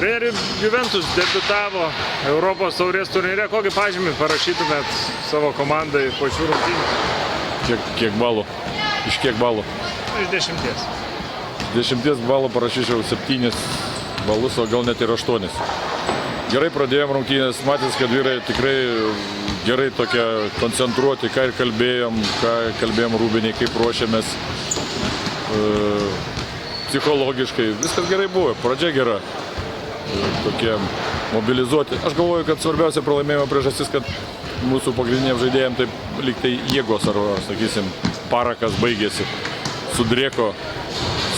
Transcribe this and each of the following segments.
Treneri, Juventus debiutavo Europos taurės turnyre. Kokį pažymį parašytumėt savo komandai po šių rungtynių? Kiek balų? Iš kiek balų? Iš 10. 10 balų parašyčiau 7 balus, o gal net ir 8. Gerai pradėjom rungtynės, matys, kad vyrai tikrai gerai tokie koncentruoti, ką ir kalbėjom Rūbinėj, kaip ruošiamės psichologiškai. Viskas gerai buvo, pradžia gera. Tokie mobilizuoti. Aš galvoju, kad svarbiausia pralaimėjimo priežastis, kad mūsų pagrindiniam žaidėjim taip lyg tai jėgos ar sakysim, parakas baigėsi, sudrėko.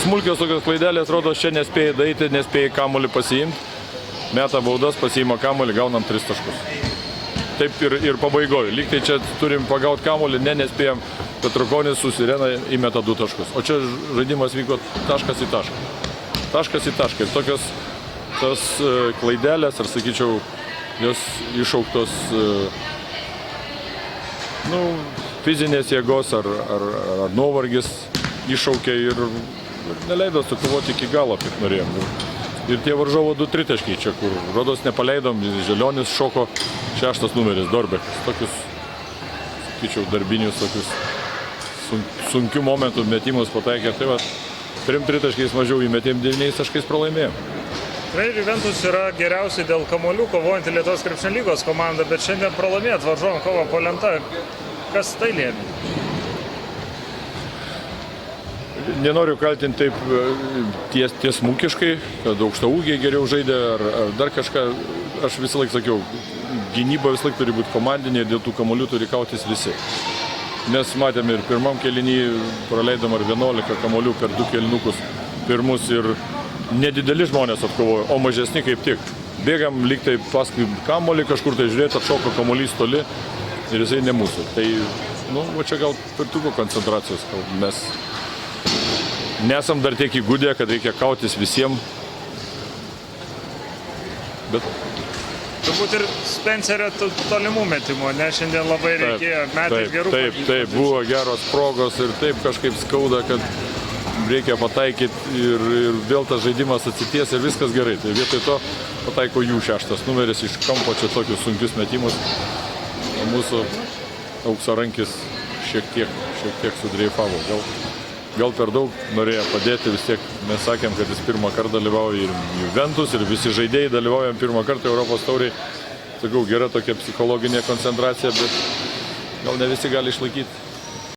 Smulkios tokios klaidelės, rodo, čia nespėjai daryti, nespėjai kamuolį pasiimti, meta baudas, pasiima kamuolį, gaunam 3 taškus. Taip ir pabaigoju. Lyg tai čia turim pagauti kamuolį, nespėjom, Petrukonis su Sirena įmeta 2 taškus. O čia žaidimas vyko taškas į tašką. Taškas į tašką. Ir tokios tas klaidelės, ar sakyčiau, jos iššauktos fizinės jėgos ar nuovargis iššaukė ir neleido sukovoti iki galo, kaip norėjom. Ir tie varžovo 2 tritaškiai čia, kur rodos nepaleidom, Želionis šoko 6 numeris, Dorbekas. Tokius, sakyčiau, darbinius, tokius sunkių momentų metimus pataikė. Tai va, 3 tritaškiais mažiau įmetėm, 9 taškais pralaimėjom. Juventus yra geriausiai dėl kamuolių kovojantį Lietuvos krepšinio lygos komandą, bet šiandien pralaimėt varžovom kovą po lenta. Kas tai lėmė? Nenoriu kaltinti taip tiesmukiškai, kad aukštaūgiai geriau žaidė ar dar kažką. Aš visą laiką sakiau, gynyba visą laiką turi būti komandinė ir dėl tų kamuolių turi kautis visi. Mes matėme ir pirmam kėliny praleidom ar 11 kamuolių per 2 kėlinukus pirmus ir nedideli žmonės atkovojo, o mažesni kaip tik. Bėgam lyg tai paskui kamuolį kažkur tai žiūrėti, atšoko kamuolys toli ir jisai ne mūsų. Tai, va čia gal pertuko koncentracijos, mes nesam dar tiek įgudę, kad reikia kautis visiems. Bet turbūt ir Spencerio tolimų metimų, ne šiandien labai reikėjo metyti gerų pažįstų. Taip, buvo geros progos ir taip kažkaip skauda, kad reikia pataikyti ir vėl tas žaidimas atsities ir viskas gerai. Tai vietoj to pataiko jų 6 numeris iš kampo čia tokius sunkius metimus. O mūsų auksarankis šiek tiek sudreifavo. Gal per daug norėjo padėti, vis tiek mes sakėm, kad jis pirmą kartą dalyvauja ir Juventus, ir visi žaidėjai dalyvaujam pirmą kartą Europos tauriai. Sakau, gera tokia psichologinė koncentracija, bet gal ne visi gali išlaikyti.